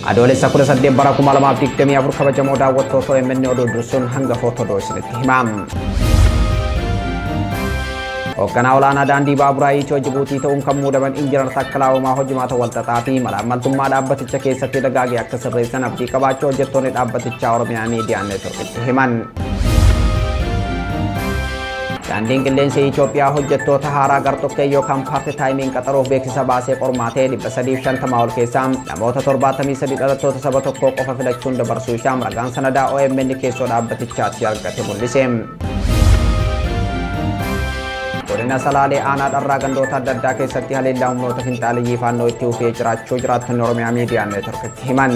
Adoolessa 18 bara 2024 kabajamoo daawwattoota OMN oduu dursuun hanga footoo isinitti himam. Hoogganaa olaanaa daandii baaburaa Itiyoo Jibuutii ta'uun kan muudaman Injiinar Takkalaa Uumaa hojimaata walxaxaa fi malaamaltummaa dhaabbaticha keessatti dagaagee akka sirreessan abdii qabaachuu hojjettoonni dhaabbatichaa Oromiyaa Miidiyaa Neetworkitti himan. Daandiin qilleensa Itoophiyaa hojjettoota haaraa gartokkee yookaan paarti taayimiin qaxaruuf beeksisa baasee qormaatee 350 ol keessaa namoota 73 dhalattoota saba tokkoo qofa filachuun dabarsuu isaa ragaan sanadaa OMN keessoo dhaabbatichaatti argate mul'ise. Godina Salaalee aanaa dharraa gandoota adda addaa keessatti haleellaa humnoota finxaaliyyii faannoo itti fufee jiraachuu jiraattonni Oromiyaa Miidiyaa Neetworkitti himan.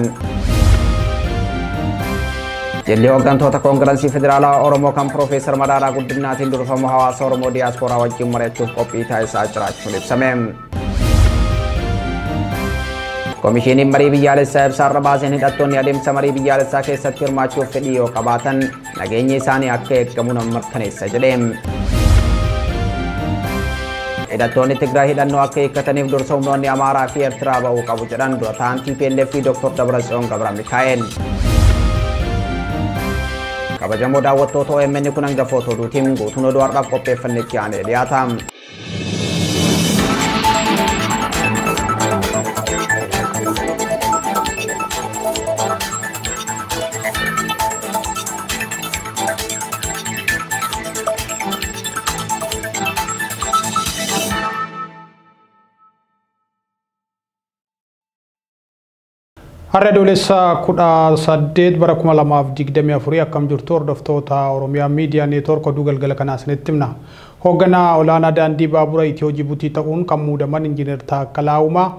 Jilli hooggantoota Koongirensii Federaalaa Oromoo kan Profeesar Mararaa Guddinaatiin durfamu hawaasa Oromoo Diyaaspooraa wajjin mari'achuuf qophii taasisaa jiraachuun ibsame. Komishiiniin marii biyyaalessaa ibsaarra baaseen hidhattoonni adeemsa marii biyyaalessaa keessatti hirmaachuuf fedhii yoo qabaatan nageenyi isaanii akka eegamu nama mirkaneessa jedhe. Hidhattoonni Tigraay hidhannoo akka hiikkataniif dursa humnoonni Amaaraa fi Eertiraa ba'uu qabu jedhan dura ta'an TPLF fi Dr. Dabratsiyoon Gabramikaa'el. Kabajamoo daawwattoota OMN kun hangafoota oduutiin guutuun oduu har'aaf qopheeffannetti aanee dhiyaata. Har'a adoolessa 18 bara 2024 akkam jirtu hordoftoota Oromiyaa Miidiyaa Neetwork oduu galgala kanaa isinitti himna. Hoogganaa olaanaa daandii baabura Itiyoo Jibuutii ta'uun kan muudaman Injiinar Takkalaa Uumaa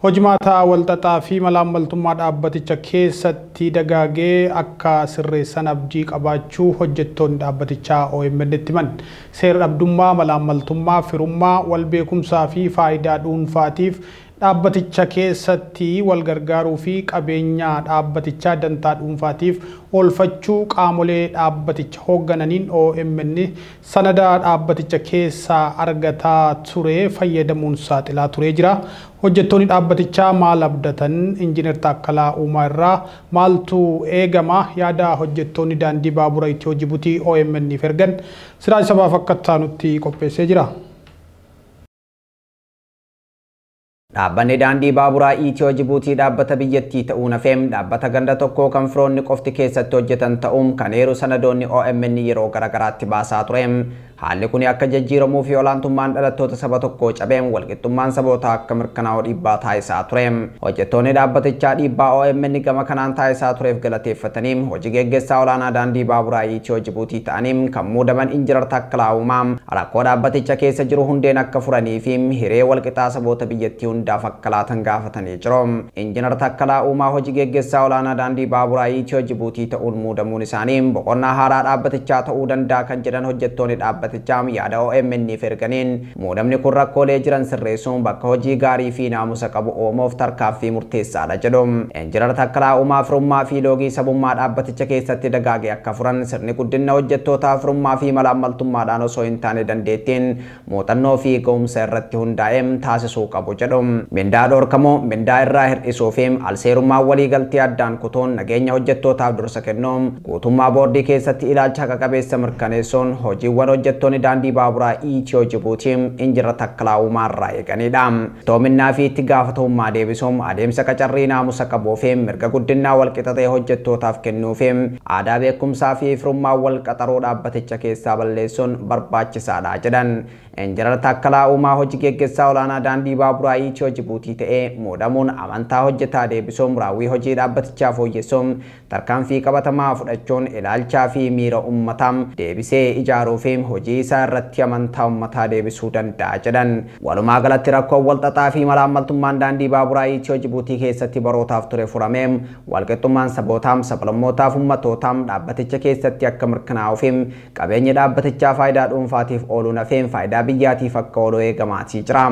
hojimaata walxaxaa fi malaamaltummaa dhaabbaticha keessatti dagaagee akka sirreessan abdii qabaachuu hojjettoonni dhaabbatichaa OMN itti himan. Seera dhabdummaa, malaamaltummaa, firummaa, walbeekumsaa fi faayidaa dhuunfaatiif dhaabbaticha keessatti wal gargaaruu fi qabeenya dhaabbatichaa dantaa dhuunfaatiif oolfachuu qaamolee dhaabbaticha hooggananiin OMN sanada dhaabbaticha keessaa argataa ture fayyadamuun saaxilaa turee jira. Hojjettoonni dhaabbatichaa maal abdatan? Injiinar Takkalaa Uumaa irraa maaltu eegama? Yaada hojjettoonni daandii baabura Itiyoo Jibuutii OMN'if ergan siraa sabaaf akka taanutti qopheessee jira. Dhaabbanni daandii baaburaa Itiyoo Jibuutii dhaabbata biyyattii ta'uun hafeem dhaabbata ganda tokkoo kan firoonni qofti keessatti hojjetan ta'uun kan eeru sanadoonni OMN yeroo garagaraatti baasaa ture. Haalli kun akka jijjiiramuu fi olaantummaan dhalattoota saba tokkoo cabeem walqixxummaan sabootaa akka mirkanaa'u dhiibbaa taasisaa ture. Hojjettoonni dhaabbatichaa dhiibbaa OMN gama kanaan taasisaa tureef galateeffataniim hojii geggeessaa olaanaa daandii baaburaa Itiyoo Jibuutii ta'aniim kan muudaman Injiinar Takkalaa Uumaa rakkoo dhaabbaticha keessa jiru hundeen akka furanii fi hiree walqixaa saboota biyyattii hundaaf akka laatan gaafatanii jiru. Injiinar Takkalaa Uumaa hojii geggeessaa olaanaa daandii baaburaa Itiyoo Jibuutii ta'uun muudamuun isaanii boqonnaa haaraa dhaabbatichaa ta'uu danda'a kan jedhan hojjettoonni dhaabbatichaa yaada OMN'if erganiin muudamni kun rakkoolee jiran sirreessuun bakka hojii gaarii fi naamusa qabu uumuuf tarkaanfii murteessaadha jedhu. Injiinar Takkalaa Uumaa firummaa fi loogii sabummaa dhaabbaticha keessatti dagaagee akka furan sirni guddina hojjettootaa firummaa fi malaamaltummaadhaan osoo hin taane dandeettiin muuxannoo fi ga'umsa irratti hundaa'ee taasisuu qabu jedhu. Mindaa dhorkamoo mindaa irraa hir'isuu fi alseerummaa waliigaltee addaan kutuun nageenya hojjettootaaf dursa kennuun guutummaa boordii keessatti ilaalcha haqa qabeessa mirkaneessuun hojiiwwan hojjettoonni daandii baaburaa Itiyoo Jibuutii Injiinar Takkalaa Uumaa irraa eeganidha. Toominnaa fi itti gaafatamummaa deebisuun adeemsa qacarrii naamusa qabuu fi mirga guddinaa walqixa ta'e hojjettootaaf kennuu fi aadaa beekumsaa fi firummaa wal qaxaruu dhaabbaticha keessaa balleessuun barbaachisaadha jedhan. Injiinar Takkalaa Uumaa hojii geggeessaa olaanaa daandii baaburaa Itiyoo Jibuutii ta'ee muudamuun amantaa hojjetaa deebisuun raawwii hojii dhaabbatichaa fooyyessuun tarkaanfii qabatamaa fudhachuun ilaalchaa fi miira uummataa deebisee ijaaruu fi hojii isaa irratti amantaa uummataa deebisuu danda'a jedhan. Walumaa galatti rakkoon walxaxaa fi malaamaltummaan daandii baaburaa Itiyoo Jibuutii keessatti barootaaf ture furamee walqixxummaan sabootaa, sablammootaa fi uummatootaa dhaabbaticha keessatti akka mirkanaa'uu fi qabeenyi dhaabbatichaa faayidaa dhuunfaatiif ooluun hafeen faayidaa biyyaatiif akka oolu eegamaatii jira.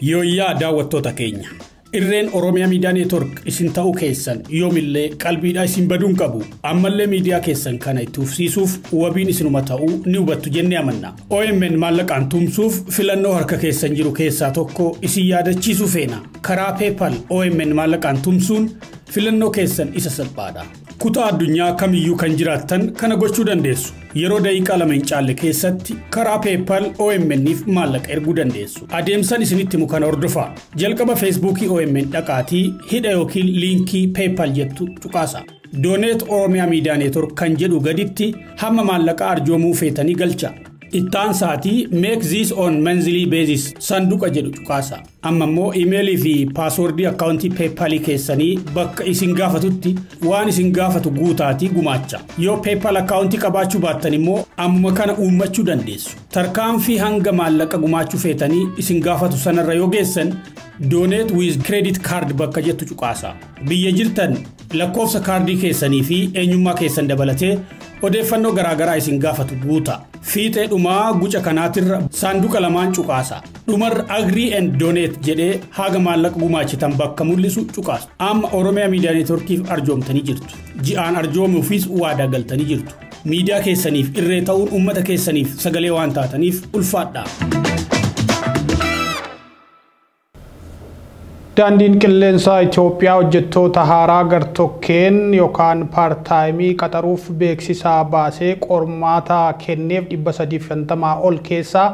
Yooyyaa daawwattoota keenya Irreen Oromiyaa Miidiyaa Neetwork isin ta'uu keessan yoomillee qalbiidhaa isin baduun qabu. Ammallee miidiyaa keessan kana itti ufsiisuuf wabiin isinuma ta'uu ni hubattu jennee amanna. OMN maallaqaan tumsuuf filannoo harka keessan jiru keessaa tokko isin yaadachiisuu feena. Karaa PayPal OMN maallaqaan tumsuun filannoo keessan isa salphaadha. Kutaa addunyaa kamiyyuu kan jiraattan kana gochuu dandeessu. Yeroo daqiiqaa lama hin caalle keessatti karaa PayPal OMN'if maallaqa erguu dandeessu. Adeemsan isinitti himu kana hordofaa. Jalqaba Facebookii OMN dhaqaatii hidha yookiin liinkii PayPal jettu tuqaasa. Donate Oromiyaa Miidiyaa Neetwork kan jedhu gaditti hamma maallaqa arjoomuu feetanii galcha. Ittaan saatii make this on monthly basis sanduqa jedhu tuqaasa. Amma immoo emailii fi passwordii akkaawuntii PayPal keessanii bakka isin gaafatutti waan isin gaafatu guutaatii gumaacha. Yoo PayPal akkaawuntii qabaachuu baattan immoo amma kana uummachuu dandeessu. Tarkaanfii hanga maallaqa gumaachuu feetanii isin gaafatu sanarra yoo geessan donate with credit card bakka jettu tuqaasa. Biyya jirtan lakkoofsa kaardii keessanii fi eenyummaa keessan dabalatee odeeffannoo garaagaraa isin gaafatu guuta. Fiixee dhumaa guca kanaatirra saanduqa lamaan tuqaasa. Dhumarra agree and donate jedhee haga maallaqa gumaachitan bakka mul'isu tuqaasa. Amma Oromiyaa Miidiyaa Neetworkiif arjoomtanii jirtu. Ji'aan arjoomuufis waadaa galtanii jirtu. Miidiyaa keessaniif irree ta'uun uummata keessaniif sagalee waan taataniif ulfaadhaa. Daandiin qilleensaa Itoophiyaa hojjettoota haaraa gartokkeen yookaan paartaayimii qaxaruuf beeksisaa baasee qormaata kenneef 350 ol keessaa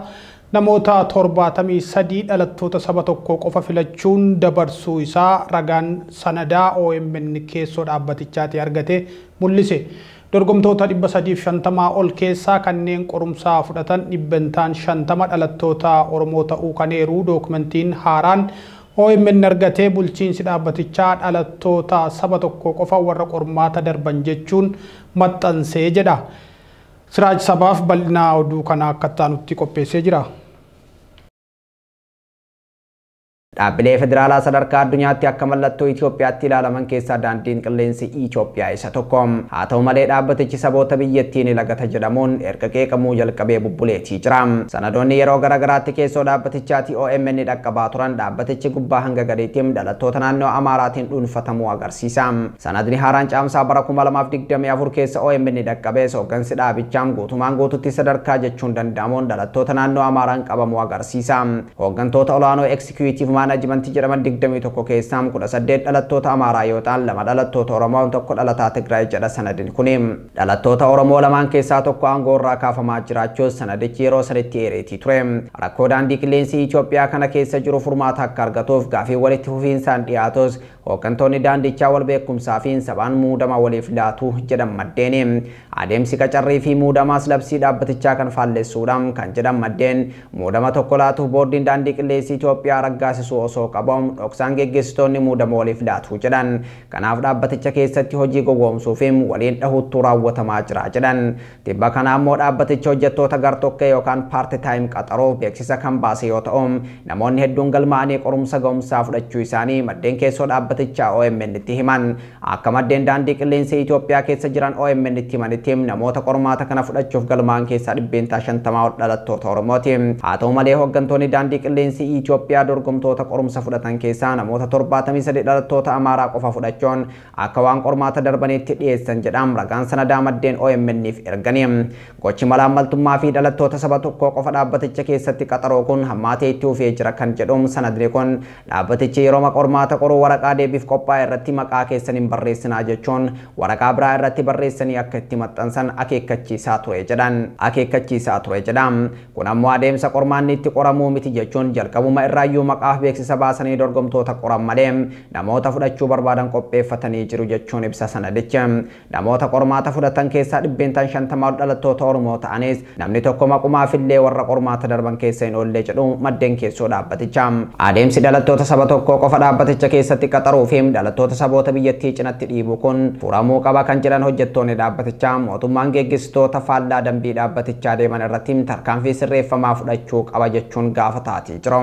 namoota 73 dhalattoota saba tokko qofa filachuun dabarsuu isaa ragaan sanadaa OMN keessoo dhaabbatichaatti argate mul'ise. Dorgomtoota 350 ol keessaa kanneen qorumsaa fudhatan dhibbantaan 50 dhalattoota Oromoo ta'uu kaneeru dookumentiin haaraan OMN argatee bulchiinsi dhaabbatichaa dhalattoota saba tokko qofa warra qormaata darban jechuun maxxansee jedha. Siraaj Sabaaf bal'inaa oduu kana akka taanutti qopheessee jira. Dhaabbilee federaalaa sadarkaa addunyaatti akka mallattoo Itoophiyaatti ilaalaman keessaa daandiin qilleensi Itoophiyaa isa tokko. Haa ta'u malee dhaabbatichi saboota biyyattiin lagata jedhamuun erga qeeqamuu jalqabee bubbuleetii jira. Sanadoonni yeroo garaagaraatti keessoo dhaabbatichaatti OMN dhaqqabaa turan dhaabbatichi gubbaa hanga gadiittiin dhalattoota naannoo Amaaraatiin dhuunfatamuu agarsiisa. Sanadni haaraan caamsaa bara 2024 keessa OMN dhaqqabee hooggansi dhaabichaan guutumaan guututti sadarkaa jechuun danda'amuun dhalattoota naannoo Amaaraan qabamuu agarsiisa. Hooggantoota olaanoo executive management jedhaman 21 keessaa 18 dhalattoota Amaaraa yoo ta'an 2 dhalattoota Oromoo 1 dhalataa Tigraay jedha sanadin kun. Dhalattoota Oromoo lamaan keessaa tokko aangoo irraa kaafamaa jiraachuus sanadichi yeroo sanitti eereetii ture. Rakkoo daandii qilleensi Itoophiyaa kana keessa jiru furmaata akka argatuuf gaafii walitti fufiinsaan dhiyaatus hooggantoonni daandichaa wal beekumsaa fi sabaan muudama waliif laatu jedhan maddeen. Adeemsi qacarrii fi muudamaas labsii dhaabbatichaa kan faallessuudhaan kan jedhan maddeen muudama tokko laatuuf boordiin daandii qilleensi Itoophiyaa raggaasisu osoo qabamu dhoksaan geggeessitoonni muudama waliif laatu jedhan. Kanaaf dhaabbaticha keessatti hojii gowwoomsuu fi waliin dhahuutu raawwatamaa jira jedhan. Tibba kana ammoo dhaabbaticha hojjettoota gartokkee yookaan paarti taayim qaxaroo beeksisa kan baase yoo ta'u namoonni hedduun galmaa'anii qorumsa ga'umsaa fudhachuu isaanii maddeen keessoo dhaabbatichaa OMN itti himan. Akka maddeen daandii qilleensa Itoophiyaa keessa jiran OMN itti himanitti namoota qormaata kana fudhachuuf galmaa'an keessaa 50 ol dhalattoota Oromooti. Haa ta'u malee hooggantoonni daandii qilleensi Itoophiyaa dorgomtoota qorumsa fudhatan keessaa namoota 73 dhalattoota Amaaraa qofa fudhachuun akka waan qormaata darbaniitti dhiyeessan jedhan ragaan sanadaa maddeen OMN'if erganii. Gochi malaammaltummaa fi dhalattoota saba tokko qofa dhaabbaticha keessatti qaxaroo kun hammaatee itti fufee jira kan jedhuun sanadni kun dhaabbatichi yeroo qormaata qoruu waraqaa deebiif qophaa'e irratti maqaa keessan hin barreessinaa jechuun waraqaa biraa irratti barreessanii akka itti maxxansan akeekkachiisaa ture jedhan. Kun ammoo adeemsa qormaanni itti qoramuu miti jechuun jalqabuma irraayyuu maqaaf beeksisa baasanii dorgomtoota qoran malee namoota fudhachuu barbaadan qopheeffatanii jiru jechuun ibsa sanadichi. Namoota qormaata fudhatan keessaa 50 dhalattoota Oromoo ta'anis namni tokko maqumaaf illee warra qormaata darban keessa hin oolle jedhu maddeen keessoo dhaabbatichaa. Adeemsi dhalattoota saba tokko qofa dhaabbaticha keessatti qaxaruu fi dhalattoota saboota biyyattii cinatti dhiibu kun furamuu qaba kan jedhan hojjettoonni dhaabbatichaa mootummaan geggeessitoota faallaa dambii dhaabbatichaa deeman irratti tarkaanfii sirreeffamaa fudhachuu qaba jechuun gaafataatii jiru.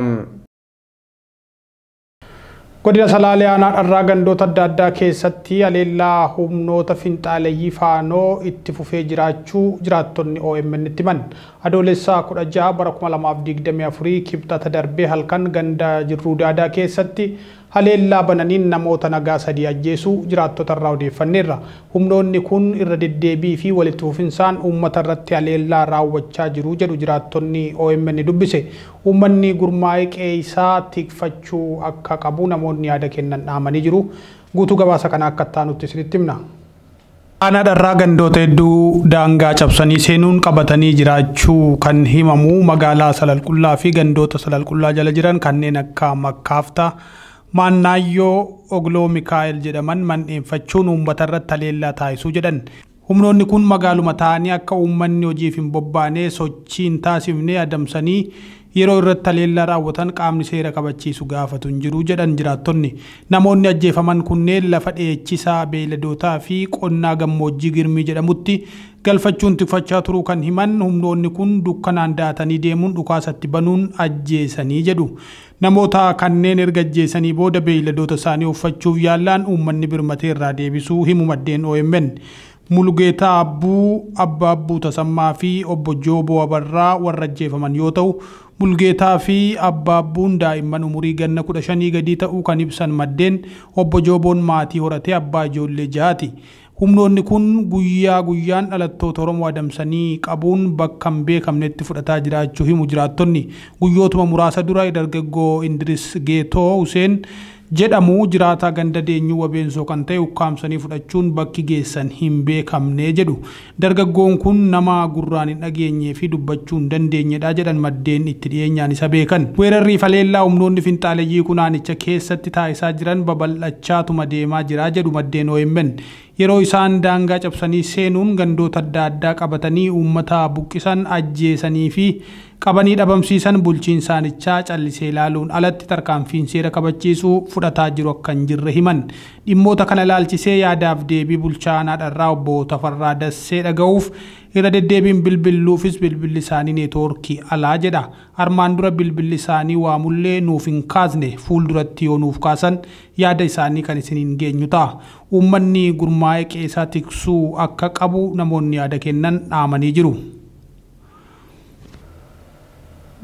Godina Salaalee aanaa dharraa gandoota adda addaa keessatti aleellaa humnoota finxaaleeyyii faanoo itti fufee jiraachuu jiraattonni OMN itti himan. Adoolessaa 16 bara 2024 kibxata darbee halkan ganda Jirruu Daadaa keessatti haleellaa bananiin namoota nagaa sadii ajjeesuu jiraattota irraa odeeffanneerra. Humnoonni kun irra deddeebii fi walitti fufinsaan uummata irratti haleellaa raawwachaa jiru jedhu jiraattonni OMN dubbise. Uummanni gurmaa'ee qe'ee isaa tikfachuu akka qabu namoonni yaada kennan dhaamanii jiru. Guutuu gabaasa kana akka taanutti isinitti himna. Aanaa dharraa gandoota hedduu daangaa cabsanii seenuun qabatanii jiraachuu kan himamu magaalaa Salalqullaa fi gandoota Salalqullaa jala jiran kanneen akka Makkaaftaa, Maannaayyoo, Ogloo Mikaa'el jedhaman mandheeffachuun uummata irratti haleellaa taasisuu jedhan. Humnoonni kun magaaluma ta'anii akka uummanni hojiif hin bobbaanee sochii hin taasifne adamsanii yeroo irratti haleellaa raawwatan qaamni seera kabachiisu gaafatu hin jiru jedhan jiraattonni. Namoonni ajjeefaman kunneen lafa dheechisaa beeyladootaa fi qonnaa gammoojjii Girmii jedhamutti galfachuun tikfachaa turuu kan himan humnoonni kun dukkanaan daatanii deemuun dhukaasatti banuun ajjeesanii jedhu. Namoota kanneen erga ajjeesanii booda beeyladoota isaanii uffachuuf yaallaan uummanni birmatee irraa deebisuu himu maddeen OMN. Mulugeetaa Abbaa Abbuu Tasammaa fi obbo Jooboo Abarraa warra ajjeefaman yoo ta'u, Mulugeetaa fi Abbaa Abbuun daa'imman umurii ganna 15 gadii ta'uu kan ibsan maddeen obbo Jooboon maatii horatee abbaa ijoollee 6ti. Humnoonni kun guyyaa guyyaan dhalattoota Oromoo adamsanii qabuun bakka hin beekamnetti fudhataa jiraachuu himu jiraattonni. Guyyootuma muraasa dura dargaggoo Indiris Geetoo Huseen jedhamu jiraataa ganda deenyuu wabeensoo kan ta'e ukkaamsanii fudhachuun bakki geessan hin beekamne jedhu. Dargaggoon kun nama gurraan hin dhageenyee fi dubbachuu hin dandeenyedha jedhan maddeen itti dhiyeenyaan isa beekan. Weerarrii haleellaa humnoonni finxaaleeyyii kun aanicha keessatti taasisaa jiran babal'achaatuma deemaa jira jedhu maddeen OMN. Yeroo isaan daangaa cabsanii seenuun gandoota adda addaa qabatanii uummata buqqisan ajjeesanii fi qabanii dhabamsiisan bulchiinsaanichaa callisee ilaaluun alatti tarkaanfiin seera kabachiisuu fudhataa jiru akka hin jirre himan. Dhimmoota kana ilaalchisee yaadaaf deebii bulchaa aanaa dharraa obbo Tafarraa Dassee dhaga'uuf irra deddeebiin bilbiluufis bilbilli isaanii neetwoorkii alaa jedha. Armaan dura bilbilli isaanii waamullee nuuf hin kaasne fuulduratti yoo nuuf kaasan yaada isaanii kan isiniin geenyu ta'a. Uummanni gurmaa'ee qe'ee isaa tiksuu akka qabu namoonni yaada kennan dhaamanii jiru.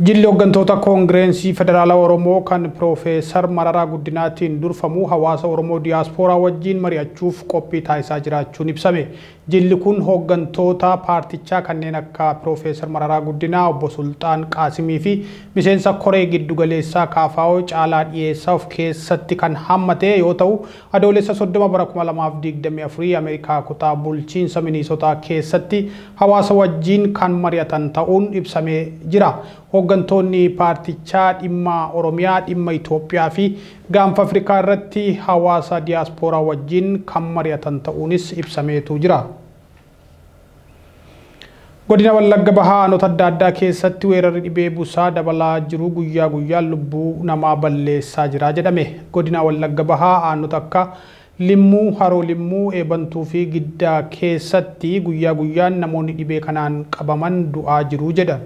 Jilli hooggantoota Koongireensii Federaalaa Oromoo kan Piroofeesar Mararaa Guddinaatiin durfamu hawaasa Oromoo diyaaspooraa wajjin mari'achuuf qophii taasisaa jiraachuun ibsame. Jilli kun hooggantoota paartichaa kanneen akka Piroofeesar Mararaa Guddinaa, obbo Sultaan Qaasimii fi miseensa koree giddugaleessaa KFO Caalaa Dhiyeessaa of keessatti kan hammate yoo ta'u, adoolessa 30 bara 2024 Ameerikaa kutaa bulchiinsa Minisootaa keessatti hawaasa wajjin kan mari'atan ta'uun ibsamee jira. Hooggantoonni paartichaa dhimma Oromiyaa, dhimma Itoophiyaa fi gaanfa Afrikaa irratti hawaasa diyaaspooraa wajjin kan mari'atan ta'uunis ibsameetu jira. Godina Wallagga Bahaa aanota adda addaa keessatti weerarri dhibee busaa dabalaa jiru guyyaa guyyaan lubbuu namaa balleessaa jira jedhame. Godina Wallagga Bahaa aanota akka Limmuu, Haroo Limmuu, Eebantuu fi Giddaa keessatti guyyaa guyyaan namoonni dhibee kanaan qabaman du'aa jiru jedhan.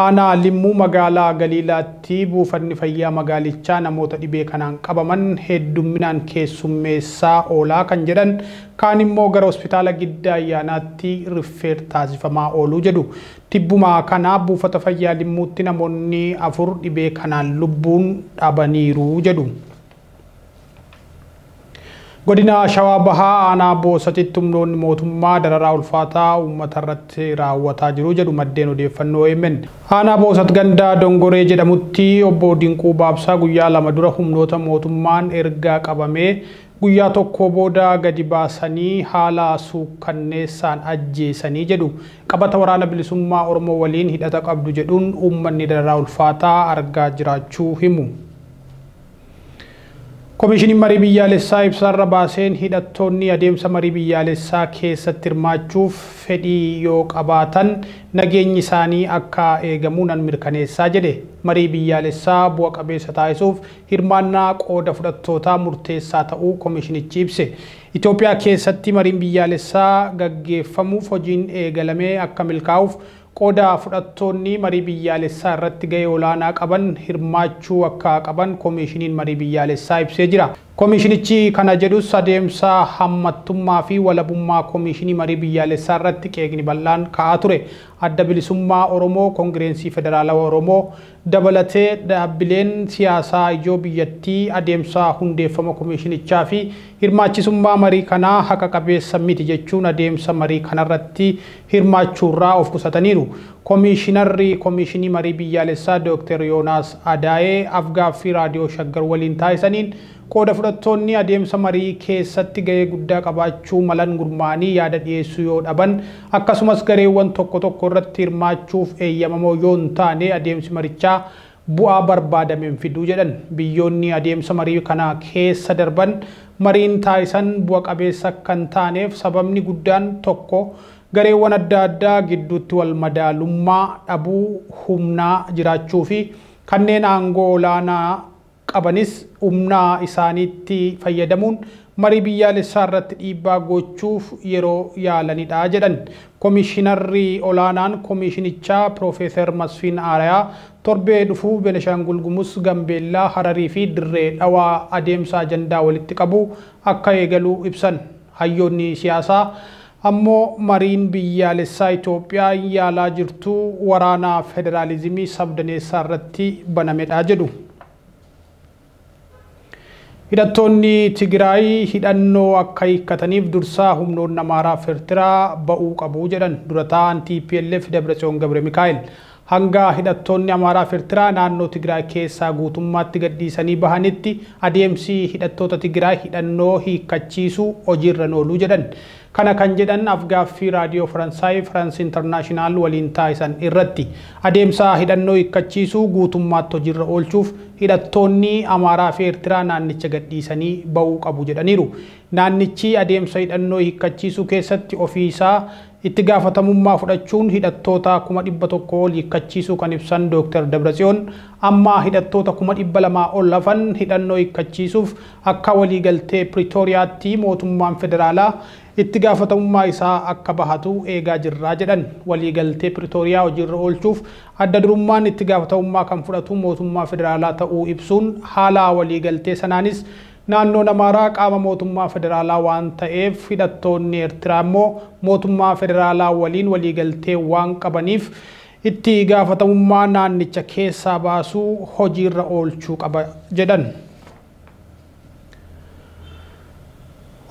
Aanaa Limmuu magaalaa Galiilaatti buufanni fayyaa magaalichaa namoota dhibee kanaan qabaman heddumminaan keessummeessaa oolaa kan jedhan, kaan immoo gara hospitaala Giddaa Ayyaanaatti rifeer taasifamaa ooluu jedhu. Tibbuma kana buufata fayyaa Limmuutti namoonni 4 dhibee kanaan lubbuun dhabaniiru jedhu. Godina Shawaa Bahaa aanaa Boosatitti humnoonni mootummaa dararaa ulfaataa uummata irratti raawwataa jiru jedhu maddeen odeeffannoo OMN. Aanaa Boosat gandaa Dongoree jedhamutti obbo Dinquu Baabsaa guyyaa 2 dura humnoota mootummaan ergaa qabamee guyyaa tokko booda gadi baasanii haala suukkanneessaan ajjeesanii jedhu. Qabata waraana bilisummaa Oromoo waliin hidhata qabdu jedhuun uummanni dararaa ulfaataa argaa jiraachuu himu. Komishinii marii biyyaalessaa ibsarra baaseen hidhattoonni adeemsa marii biyyaalessaa keessatti hirmaachuuf fedhii yoo qabaatan nageenyi isaanii akka eegamu nan mirkaneessaa jedhe. Marii biyyaalessaa bu'a qabeessa taasisuuf hirmaannaa qooda fudhattootaa murteessaa ta'uu komishinichi ibse. Itoophiyaa keessatti mariin biyyaalessaa gaggeeffamuuf hojiin eegalamee akka milkaa'uuf qooda fudhattoonni marii biyyaalessaa irratti gahee olaanaa qaban hirmaachuu akka qaban komishiniin marii biyyaalessaa ibsee jira. Komishinichi kana jedhus adeemsa hammattummaa fi walabummaa komishinii marii biyyaalessaa irratti qeeqni bal'aan ka'aa ture. Adda bilisummaa Oromoo, Koongireensii Federaalawaa Oromoo, dabalatee dhaabbileen siyaasaa ijoo biyyattii adeemsa hundeeffama komishinichaa fi hirmaachisummaa marii kanaa haqa qabeessa miti jechuun adeemsa marii kanarratti hirmaachuurraa of qusataniiru. Komishinarri komishinii marii biyyaalessaa Dr. Yoonaas Adaayee afgaaffii raadiyoo Shaggar waliin taasisaniin qooda fudhattoonni adeemsa marii keessatti gahee guddaa qabaachuu malan gurmaanii yaada dhiyeessuu yoo dhaban akkasumas gareewwan tokko tokko irratti hirmaachuuf eeyyamamoo yoo hin taane adeemsi marichaa bu'aa barbaadameen fiduu jedhan. Biyyoonni adeemsa marii kana keessa darban mariin taasisan bu'a qabeessa kan taaneef sababni guddaan tokko gareewwan adda addaa gidduutti wal madaalummaa dhabuu humnaa jiraachuu fi kanneen aangoo olaanaa qabanis humnaa isaaniitti fayyadamuun marii biyyaalessaa irratti dhiibbaa gochuuf yeroo yaalanidha jedhan. Komishinarri olaanaan komishinichaa Profeesar Masfiin Aarayaa torbee dhufuu Benishaangul Gumuz, Gambeellaa, Hararii fi Dirree Dhawaa adeemsa ajandaa walitti qabu akka eegaluu ibsan. Hayyoonni siyaasaa ammoo mariin biyyaalessaa Itoophiyaa yaalaa jirtu waraana federaalizimii sabdaneessaa irratti banamedha jedhu. Hidhattoonni Tigraay hidhannoo akka hiikkataniif dursaa humnoonni Amaaraa fi Eertiraa ba'uu qabu jedhan dura taa'aan TPLF Dabratsiyoon Gabre Mikaa'el. Hanga hidhattoonni Amaaraa fi Eertiraa naannoo Tigraay keessaa guutummaatti gadhiisanii bahanitti adeemsi hidhattoota Tigraay hidhannoo hiikkachiisuu hojiirra ooluu jedhan. Kana kan jedhan afgaaffii raadiyoo Faransaay France International waliin taasisan irratti adeemsa hidhannoo hiikkachiisuu guutummaatti hojiirra oolchuuf hidhattoonni Amaaraa fi Eertiraa naannicha gadhiisanii ba'uu qabu jedhaniiru. Naannichi adeemsa hidhannoo hiikkachiisuu keessatti ofiisaa itti gaafatamummaa fudhachuun hidhattoota 100,000 ol hiikkachiisuu kan ibsan Dr. Dabratsiyoon amma hidhattoota 200,000 ol lafan hidhannoo hiikkachiisuuf akka waliigaltee Pretooriyaatti mootummaan federaalaa itti gaafatamummaa isaa akka bahatu eegaa jirraa jedhan. Waliigaltee Pretooriyaa hojiirra oolchuuf adda durummaan itti gaafatamummaa kan fudhatu mootummaa federaalaa ta'uu ibsuun haala waliigaltee sanaanis naannoon Amaaraa qaama mootummaa federaalaa waan ta'eef hidhattoonni Eertiraa immoo mootummaa federaalaa waliin waliigaltee waan qabaniif itti gaafatamummaa naannicha keessaa baasuu hojiirra oolchuu qaba jedhan.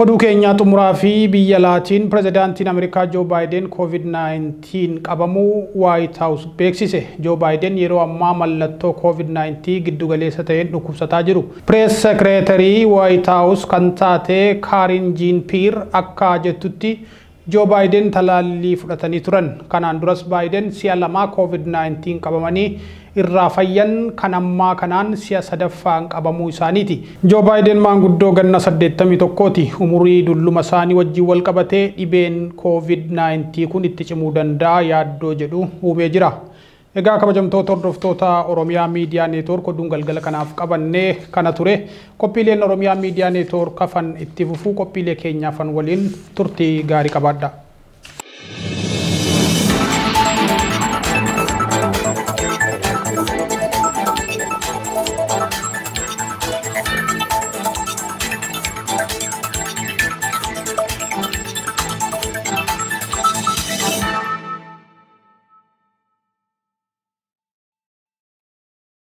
Oduu keenya xumuraa fi biyya laatiin pirezidaantiin Ameerikaa Joo Baayiden COVID-19 qabamuu White House beeksise. Joo Baayiden yeroo ammaa mallattoo COVID-19 giddugaleessa ta'een dhukkubsataa jiru. Press Secretary White House kan taate Karine Jean-Pierre akka jettutti Joo Baayiden talaallii fudhatanii turan. Kanaan duras Baayiden si'a lamaa COVID-19 qabamanii irraa fayyan kan ammaa kanaan si'a sadaffaan qabamuu isaaniiti. Joo Baayiden maanguddoo ganna 81ti. Umurii dulluma isaanii wajjin wal qabatee dhibeen COVID-19 kun itti cimuu danda'a yaaddoo jedhu uumee jira. Egaa kabajamtoota hordoftoota Oromiyaa Miidiyaa Neetwoork oduun galgala kanaaf qabannee kana ture. Qophiileen Oromiyaa Miidiyaa Neetwoork hafan itti fufuu qophiilee keenyaafan waliin turtii gaarii qabaadha.